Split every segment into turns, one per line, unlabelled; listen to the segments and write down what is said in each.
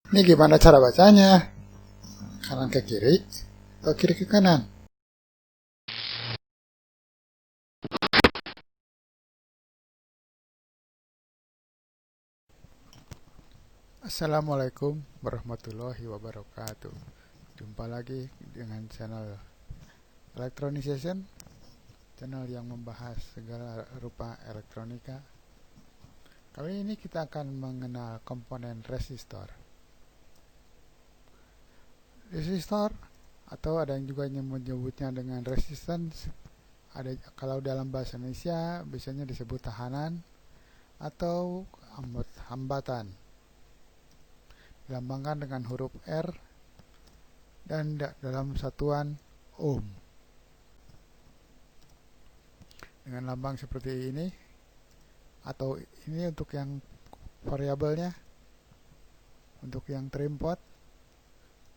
Ini gimana cara bacanya? Kanan ke kiri atau kiri ke kanan? Assalamualaikum warahmatullahi wabarakatuh. Jumpa lagi dengan channel Electronicization, channel yang membahas segala rupa elektronika. Kali ini kita akan mengenal komponen resistor. Resistor atau ada yang juga menyebutnya dengan resistance. Ada kalau dalam bahasa Indonesia biasanya disebut tahanan atau hambatan. Dilambangkan dengan huruf R dan dalam satuan ohm. Dengan lambang seperti ini, atau ini untuk yang variabelnya, untuk yang trim pot,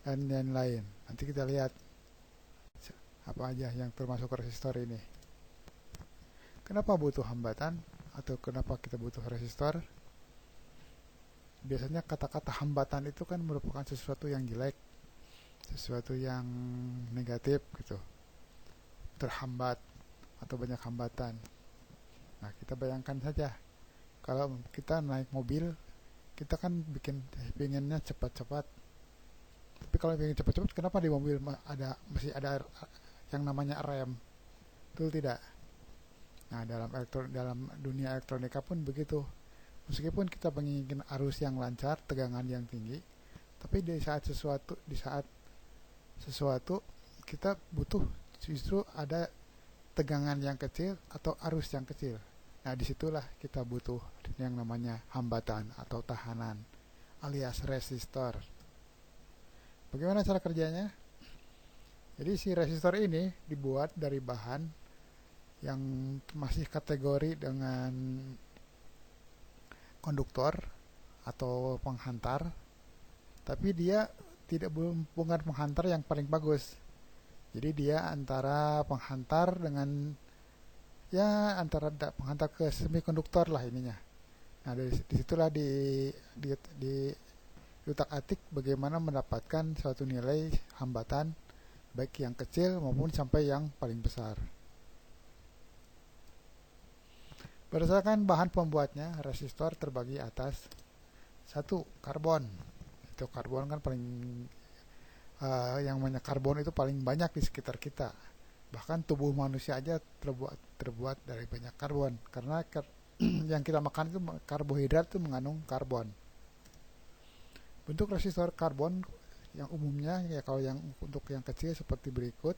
dan lain-lain. Nanti kita lihat apa aja yang termasuk resistor ini. Kenapa butuh hambatan atau kenapa kita butuh resistor? Biasanya kata-kata hambatan itu kan merupakan sesuatu yang jelek, sesuatu yang negatif gitu, terhambat atau banyak hambatan. Nah, kita bayangkan saja kalau kita naik mobil, kita kan pinginnya cepat-cepat. Tapi kalau ingin cepat-cepat, kenapa di mobil masih ada yang namanya rem? Betul tidak? Nah, dalam dunia elektronika pun begitu. Meskipun kita menginginkan arus yang lancar, tegangan yang tinggi, tapi di saat sesuatu kita butuh justru ada tegangan yang kecil atau arus yang kecil. Nah, disitulah kita butuh yang namanya hambatan atau tahanan alias resistor. Bagaimana cara kerjanya? Jadi si resistor ini dibuat dari bahan yang masih kategori dengan konduktor atau penghantar, tapi dia bukan penghantar yang paling bagus. Jadi dia antara penghantar dengan antara penghantar ke semikonduktor lah ininya. Nah, dari disitulah di utak-atik bagaimana mendapatkan suatu nilai hambatan baik yang kecil maupun sampai yang paling besar. Berdasarkan bahan pembuatnya, resistor terbagi atas satu, karbon. Itu karbon kan paling yang banyak karbon itu paling banyak di sekitar kita. Bahkan tubuh manusia aja terbuat dari banyak karbon karena yang kita makan itu karbohidrat itu mengandung karbon. Bentuk resistor karbon yang umumnya ya kalau yang untuk yang kecil seperti berikut.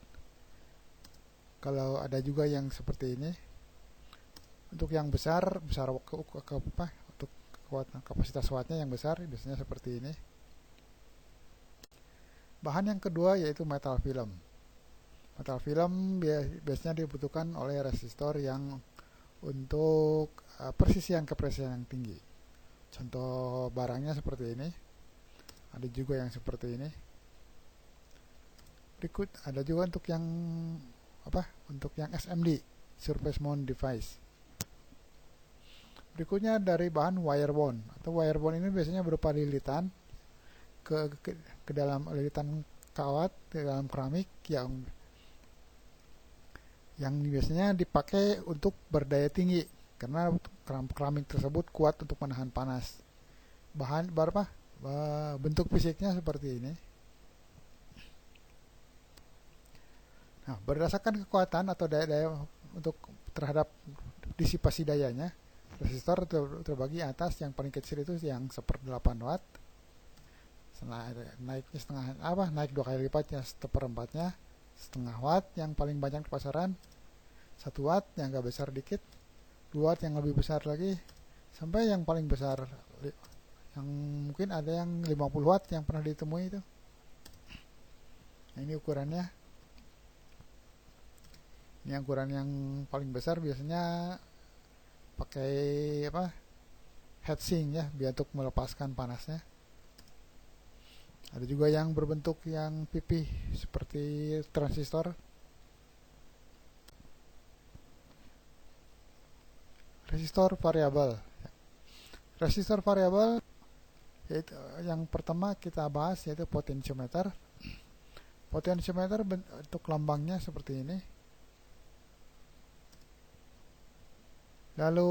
Kalau ada juga yang seperti ini. Untuk yang besar untuk kekuatan kapasitas wattnya yang besar biasanya seperti ini. Bahan yang kedua yaitu metal film. Metal film biasanya dibutuhkan oleh resistor yang untuk kepresisian yang tinggi. Contoh barangnya seperti ini. Ada juga yang seperti ini. Berikut ada juga untuk yang SMD, Surface Mount Device. Berikutnya dari bahan wire bond atau wire bond ini biasanya berupa lilitan ke dalam lilitan kawat ke dalam keramik yang biasanya dipakai untuk berdaya tinggi karena keramik tersebut kuat untuk menahan panas. Bentuk fisiknya seperti ini. Nah, berdasarkan kekuatan atau daya untuk terhadap disipasi dayanya, resistor terbagi atas yang paling kecil itu yang 1/8 watt. Naik 2 kali lipatnya 1/4-nya setengah watt yang paling banyak di pasaran, 1 watt yang agak besar dikit, 2 watt yang lebih besar lagi, sampai yang paling besar yang mungkin ada yang 50 watt yang pernah ditemui itu. Nah, ini ukurannya. Ini ukuran yang paling besar biasanya pakai heatsink ya biar untuk melepaskan panasnya. Ada juga yang berbentuk yang pipih seperti transistor. Resistor variabel. Resistor variabel Yaitu yang pertama kita bahas yaitu potentiometer. Potentiometer bentuk lambangnya seperti ini. Lalu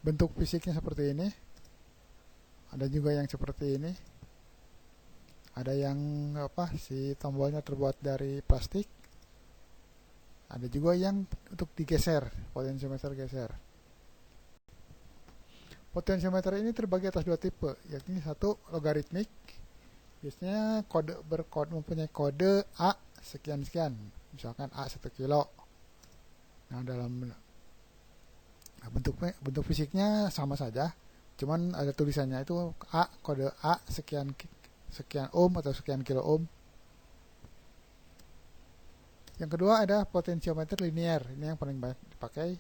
bentuk fisiknya seperti ini. Ada juga yang seperti ini. Ada yang si tombolnya terbuat dari plastik. Ada juga yang untuk digeser, potentiometer geser. Potentiometer ini terbagi atas dua tipe, yakni satu logaritmik. Biasanya mempunyai kode A sekian-sekian, misalkan A 1 kilo. Nah, dalam bentuk fisiknya sama saja, cuman ada tulisannya itu A, kode A sekian ohm atau sekian kilo ohm. Yang kedua ada potentiometer linear, ini yang paling banyak dipakai.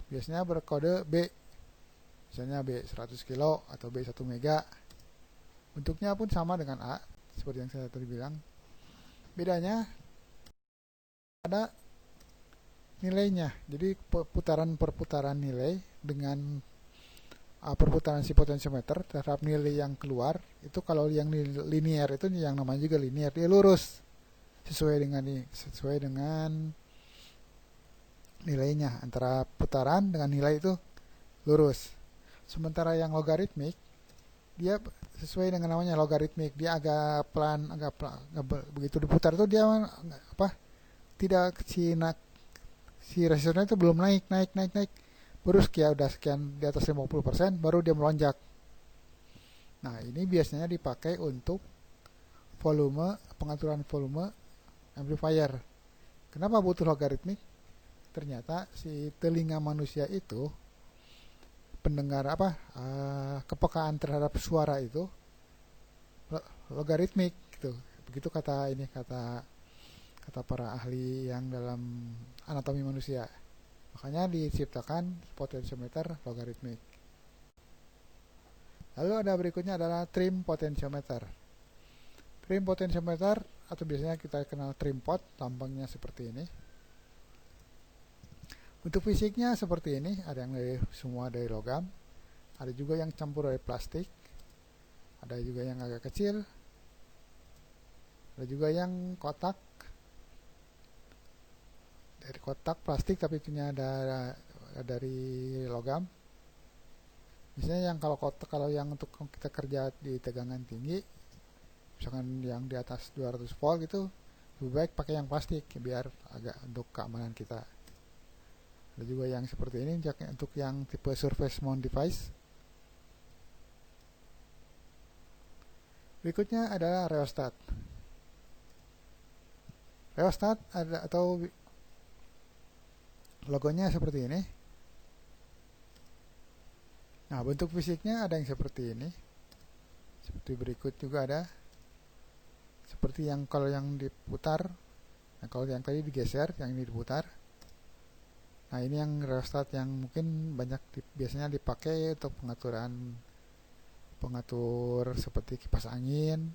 Biasanya berkode B, misalnya B 100 kilo atau B 1 mega. Bentuknya pun sama dengan A, seperti yang saya tadi bilang. Bedanya ada nilainya. Jadi perputaran nilai dengan perputaran si potentiometer terhadap nilai yang keluar. Itu kalau yang linear itu yang namanya juga linear, dia lurus sesuai dengan nilainya, antara putaran dengan nilai itu lurus. Sementara yang logaritmik dia sesuai dengan namanya logaritmik, dia agak pelan, begitu diputar tuh dia tidak si resistornya itu belum naik, baru sekian di atas 50% baru dia melonjak. Nah, ini biasanya dipakai untuk pengaturan volume amplifier. Kenapa butuh logaritmik? Ternyata si telinga manusia itu pendengar kepekaan terhadap suara itu logaritmik gitu. Begitu kata para ahli yang dalam anatomi manusia. Makanya diciptakan potentiometer logaritmik. Lalu ada berikutnya adalah trim potentiometer. Trim potentiometer atau biasanya kita kenal trim pot, lambangnya seperti ini. Untuk fisiknya seperti ini, ada yang semua dari logam, ada juga yang campur dari plastik, ada juga yang agak kecil, ada juga yang kotak, dari kotak plastik tapi punya ada dari logam. Misalnya yang kalau yang untuk kita kerja di tegangan tinggi, misalkan yang di atas 200 volt gitu, lebih baik pakai yang plastik biar agak untuk keamanan kita. Ada juga yang seperti ini untuk yang tipe surface mount device. Berikutnya adalah rheostat. Rheostat atau logonya seperti ini. Nah, bentuk fisiknya ada yang seperti ini. Seperti berikut juga ada. Seperti yang kalau yang diputar, nah kalau yang tadi digeser, yang ini diputar. Nah, ini yang rheostat yang mungkin biasanya dipakai untuk pengatur seperti kipas angin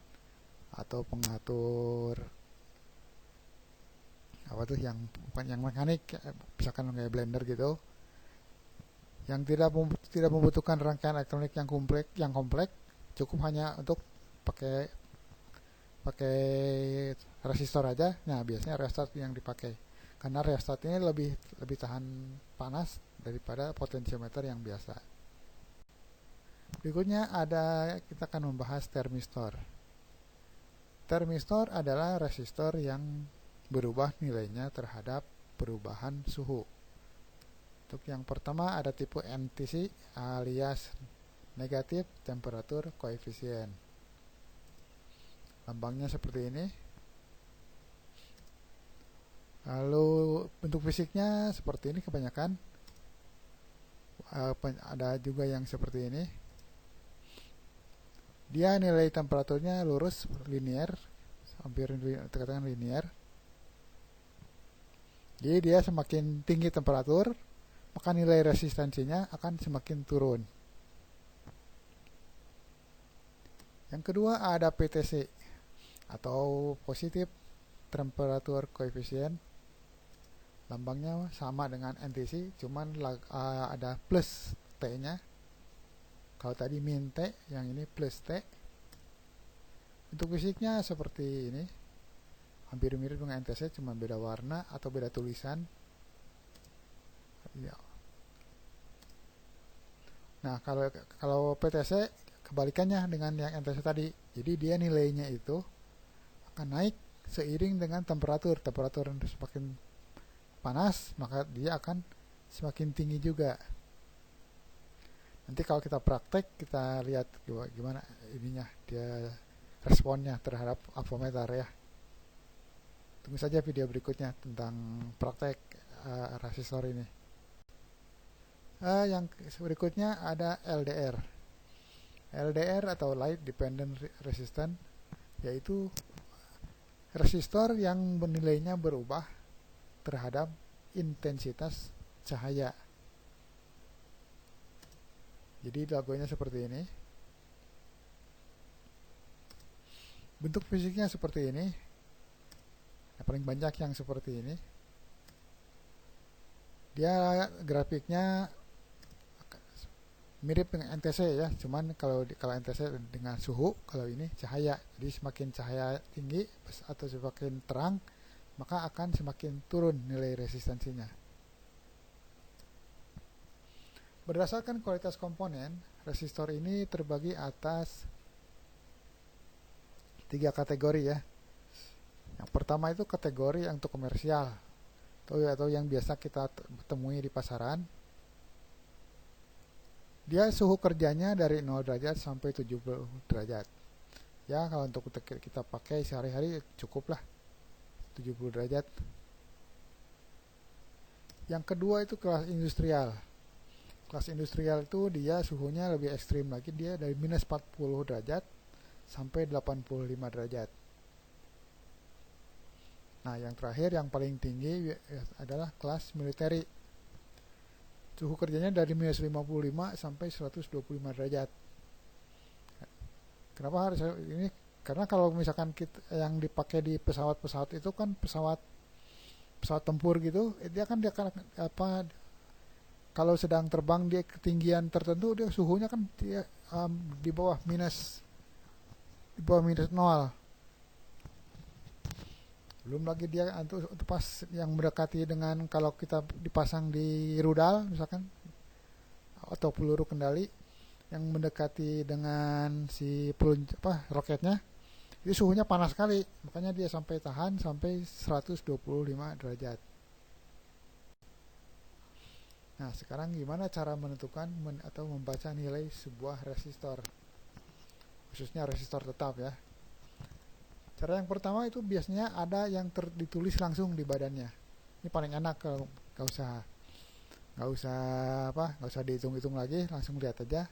atau pengatur yang bukan yang mekanik, misalkan kayak blender gitu, yang tidak membutuhkan rangkaian elektronik yang kompleks, cukup hanya untuk pakai resistor aja. Nah, biasanya rheostat yang dipakai karena rheostat ini lebih tahan panas daripada potentiometer yang biasa. Berikutnya kita akan membahas termistor. Termistor adalah resistor yang berubah nilainya terhadap perubahan suhu. Untuk yang pertama ada tipe NTC alias negatif temperature coefficient. Lambangnya seperti ini. Lalu bentuk fisiknya seperti ini kebanyakan. Ada juga yang seperti ini. Dia nilai temperaturnya lurus, linear, hampir dikatakan linear. Jadi dia semakin tinggi temperatur, maka nilai resistansinya akan semakin turun. Yang kedua ada PTC atau positive temperature coefficient. Lambangnya sama dengan NTC, cuman ada plus T-nya. Kalau tadi min T, yang ini plus T. Untuk fisiknya seperti ini. Hampir mirip dengan NTC, cuma beda warna atau beda tulisan. Ya. Nah, kalau PTC kebalikannya dengan yang NTC tadi. Jadi dia nilainya itu akan naik seiring dengan temperatur. Temperatur yang semakin panas, maka dia akan semakin tinggi juga. Nanti kalau kita praktek, kita lihat gimana ininya, dia responnya terhadap avometer ya. Tunggu saja video berikutnya tentang praktek resistor ini. Yang berikutnya ada LDR. LDR atau Light Dependent Resistance, yaitu resistor yang nilainya berubah terhadap intensitas cahaya. Jadi logonya seperti ini. Bentuk fisiknya seperti ini. Yang paling banyak yang seperti ini. Dia grafiknya mirip dengan NTC ya, cuman kalau NTC dengan suhu, kalau ini cahaya. Jadi semakin cahaya tinggi atau semakin terang, maka akan semakin turun nilai resistansinya. Berdasarkan kualitas komponen, resistor ini terbagi atas 3 kategori ya. Yang pertama itu kategori untuk komersial atau yang biasa kita temui di pasaran. Dia suhu kerjanya dari 0 derajat sampai 70 derajat. Ya, kalau untuk kita pakai sehari-hari cukup lah 70 derajat. Yang kedua itu kelas industrial. Kelas industrial itu dia suhunya lebih ekstrim lagi, dia dari minus 40 derajat sampai 85 derajat. Nah, yang terakhir yang paling tinggi adalah kelas militeri. Suhu kerjanya dari minus 55 sampai 125 derajat. Kenapa harus ini? Karena kalau misalkan yang dipakai di pesawat-pesawat itu kan pesawat tempur gitu, dia kan kalau sedang terbang di ketinggian tertentu, dia suhunya kan dia di bawah minus 0. Belum lagi dia untuk pas yang mendekati dengan kalau kita dipasang di rudal misalkan atau peluru kendali yang mendekati dengan si roketnya, itu suhunya panas sekali, makanya dia tahan sampai 125 derajat. Nah, sekarang gimana cara menentukan atau membaca nilai sebuah resistor, khususnya resistor tetap ya. Cara yang pertama itu biasanya ada yang ditulis langsung di badannya. Ini paling enak, kalau nggak usah dihitung-hitung lagi, langsung lihat aja,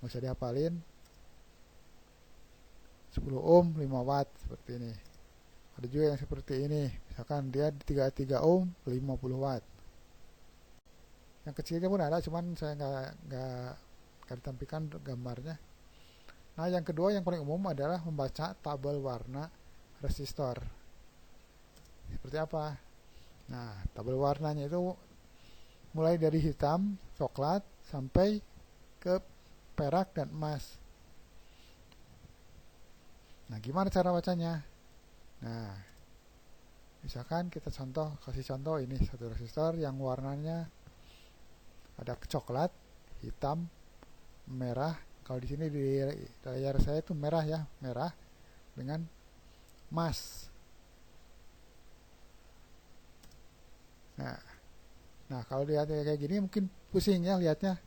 nggak usah dihafalin. 10 ohm 5 watt seperti ini. Ada juga yang seperti ini, misalkan dia 33 ohm 50 watt. Yang kecilnya pun ada, cuman saya nggak ditampilkan gambarnya. Nah, yang kedua yang paling umum adalah membaca tabel warna resistor. Seperti apa? Nah, tabel warnanya itu mulai dari hitam, coklat, sampai ke perak dan emas. Nah, gimana cara bacanya? Nah, misalkan kita kasih contoh ini satu resistor yang warnanya ada coklat, hitam, merah. Kalau di sini di layar saya itu merah ya, merah dengan emas. Nah, kalau lihat kayak gini mungkin pusing ya lihatnya.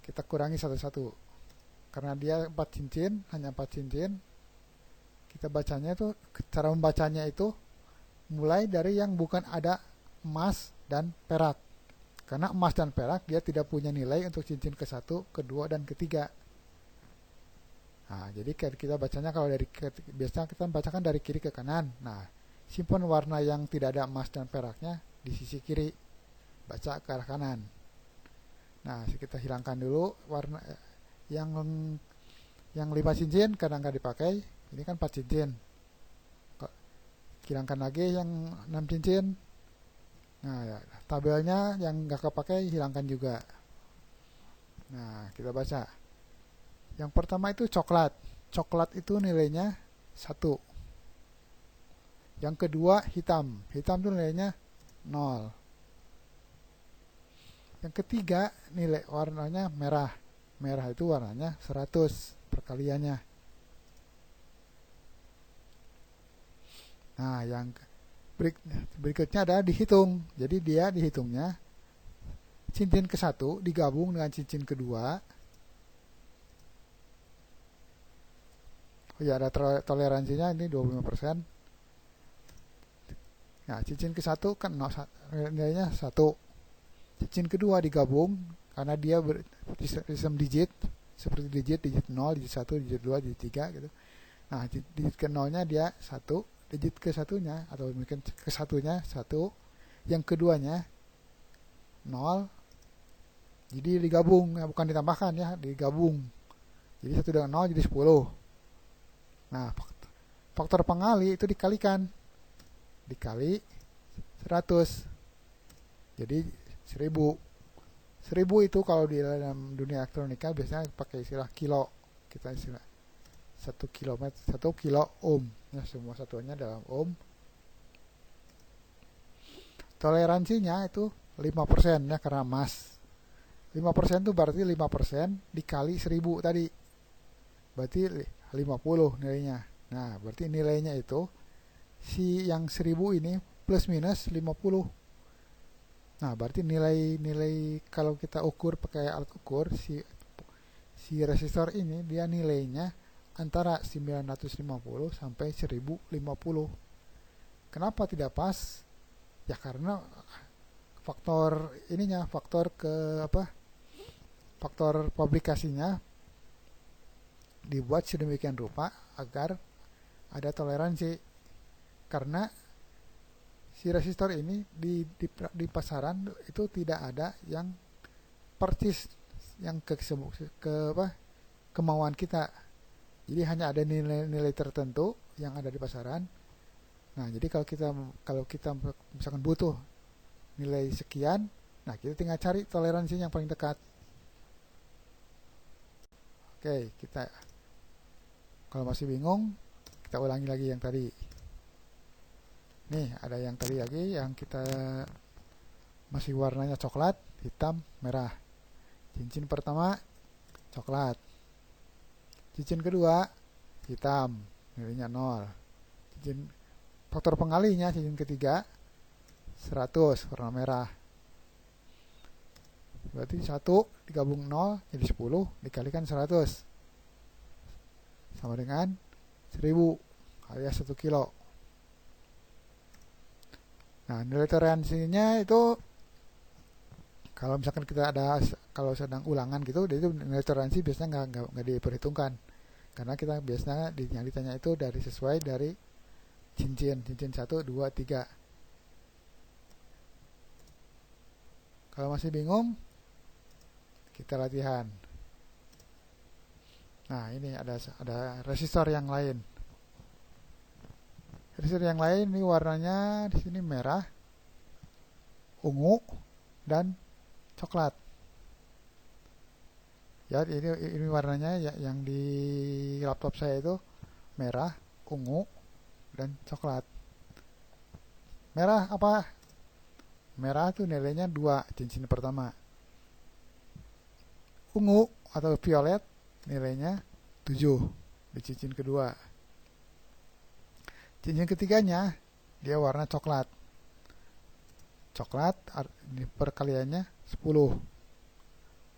Kita kurangi satu-satu. Karena dia 4 cincin, hanya 4 cincin. Kita bacanya itu, cara membacanya itu mulai dari yang bukan ada emas dan perak. Karena emas dan perak dia tidak punya nilai untuk cincin ke-1, ke-2, dan ke-3. Nah, jadi kita bacanya biasanya kita bacakan dari kiri ke kanan. Nah, simpan warna yang tidak ada emas dan peraknya di sisi kiri. Baca ke arah kanan. Nah, kita hilangkan dulu warna yang 5 cincin kadang nggak dipakai. Ini kan 4 cincin. Hilangkan lagi yang 6 cincin. Nah, ya, tabelnya yang nggak kepakai hilangkan juga. Nah, kita baca Yang pertama itu coklat. Coklat itu nilainya 1. Yang kedua hitam. Hitam itu nilainya 0. Yang ketiga nilai warnanya merah. Merah itu warnanya 100 perkaliannya. Nah, yang berikutnya adalah dihitung. Jadi dia dihitungnya cincin ke-1 digabung dengan cincin kedua. Oh ya, ada toleransinya ini 25%. Nah, cincin ke-1 kan nilainya 1. Cincin kedua digabung karena dia sistem digit, seperti digit 0, digit 1, digit 2, digit 3 gitu. Nah, digit ke 0-nya dia 1, digit ke satunya atau mungkin ke satunya 1, yang keduanya 0. Jadi digabung, ya, bukan ditambahkan ya, digabung. Jadi 1 dengan 0 jadi 10. Nah, faktor pengali itu dikalikan. Dikali 100. Jadi 1000. 1000 itu kalau di dalam dunia elektronika biasanya pakai istilah kilo. Kita istilah 1 kilometer, 1 kilo ohm. Ya, semua satuannya dalam ohm. Toleransinya itu 5% ya, karena emas. 5% itu berarti 5% dikali 1000 tadi. Berarti 50 nilainya. Nah, berarti nilainya itu si yang 1000 ini plus minus 50. Nah, berarti nilai kalau kita ukur pakai alat ukur si resistor ini dia nilainya antara 950 sampai 1050. Kenapa tidak pas? Ya karena faktor ininya, faktor publikasinya dibuat sedemikian rupa agar ada toleransi. Karena si resistor ini di pasaran itu tidak ada yang persis yang kemauan kita. Jadi hanya ada nilai-nilai tertentu yang ada di pasaran. Nah, jadi kalau kita misalkan butuh nilai sekian, nah kita tinggal cari toleransi yang paling dekat. Oke, kalau masih bingung, kita ulangi lagi yang tadi. Nih, ada yang tadi lagi yang kita masih warnanya coklat, hitam, merah. Cincin pertama coklat. Cincin kedua hitam, nilainya 0. Faktor pengalinya cincin ketiga 100 warna merah. Berarti 1 digabung 0 jadi 10 dikalikan 100 sama dengan 1000 alias 1 kilo. Nah, nilai toleransinya itu kalau misalkan kalau sedang ulangan gitu, itu nilai toleransi biasanya nggak diperhitungkan, karena kita biasanya yang ditanya itu sesuai dari cincin 1, 2, 3. Kalau masih bingung, kita latihan. Nah, ini ada resistor yang lain. Resistor yang lain ini warnanya di sini merah, ungu, dan coklat. Ya, ini warnanya yang di laptop saya itu merah, ungu, dan coklat. Merah apa? Merah itu nilainya 2 cincin pertama. Ungu atau violet nilainya 7 di cincin kedua. Cincin ketiganya dia warna coklat. Coklat perkaliannya 10.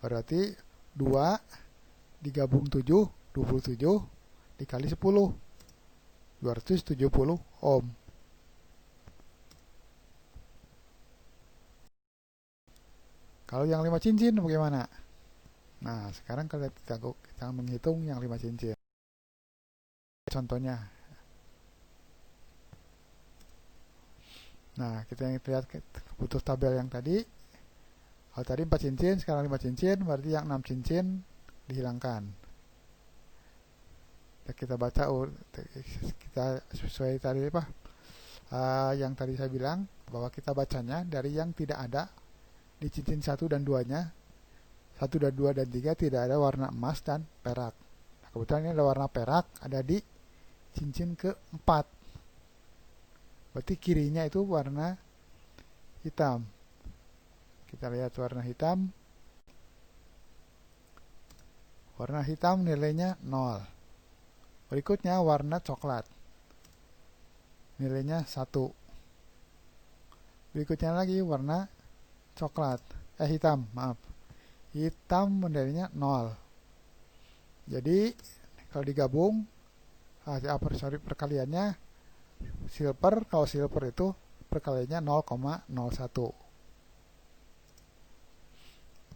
Berarti 2 digabung 7, 27 dikali 10. 270 ohm. Kalau yang 5 cincin bagaimana? Nah, sekarang kita menghitung yang 5 cincin. Contohnya. Nah, kita lihat butuh tabel yang tadi. Kalau tadi 4 cincin, sekarang 5 cincin, berarti yang 6 cincin dihilangkan. Kita baca, kita sesuai tadi yang tadi saya bilang, bahwa kita bacanya dari yang tidak ada di cincin 1 dan 2-nya. 1 dan 2 dan 3 tidak ada warna emas dan perak. kebetulan ini ada warna perak, ada di cincin keempat. Berarti kirinya itu warna hitam. Kita lihat warna hitam. Warna hitam nilainya 0. Berikutnya warna coklat. Nilainya 1. Berikutnya lagi warna coklat. Hitam, maaf. Hitam nilainya 0. Jadi kalau digabung perkaliannya silver, kalau silver itu perkaliannya 0,01.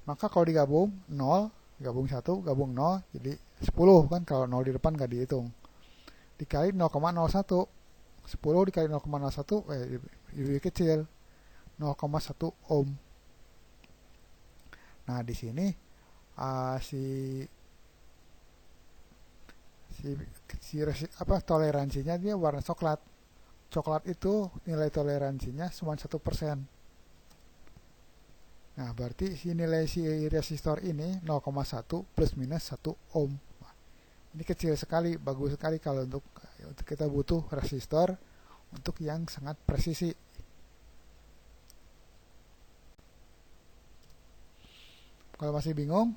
Maka kalau digabung 0, gabung 1, gabung 0, jadi 10 kan, kalau 0 di depan nggak dihitung. Dikali 0,01. 10 dikali 0,01 lebih kecil, 0,1 ohm. Nah, di sini toleransinya dia warna coklat. Coklat itu nilai toleransinya cuma 1%. Nah, berarti nilai si resistor ini 0,1 plus minus 1 ohm. Ini kecil sekali, bagus sekali kalau untuk kita butuh resistor untuk yang sangat presisi. Kalau masih bingung,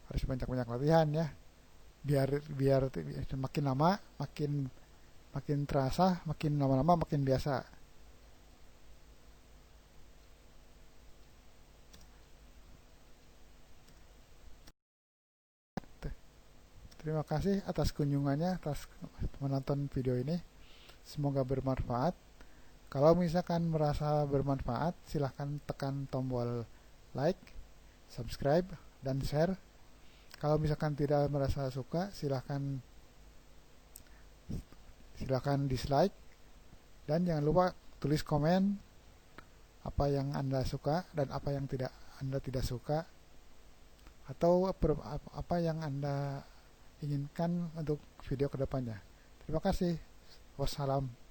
harus banyak-banyak latihan ya. Biar makin lama makin terasa, makin lama-lama makin biasa. Terima kasih atas kunjungannya, atas menonton video ini. Semoga bermanfaat. Kalau misalkan merasa bermanfaat, silahkan tekan tombol like, subscribe, dan share. Kalau misalkan tidak merasa suka, silahkan dislike. Dan jangan lupa tulis komen apa yang Anda suka dan apa yang Anda tidak suka, atau apa yang Anda inginkan untuk video kedepannya. Terima kasih. Wassalam.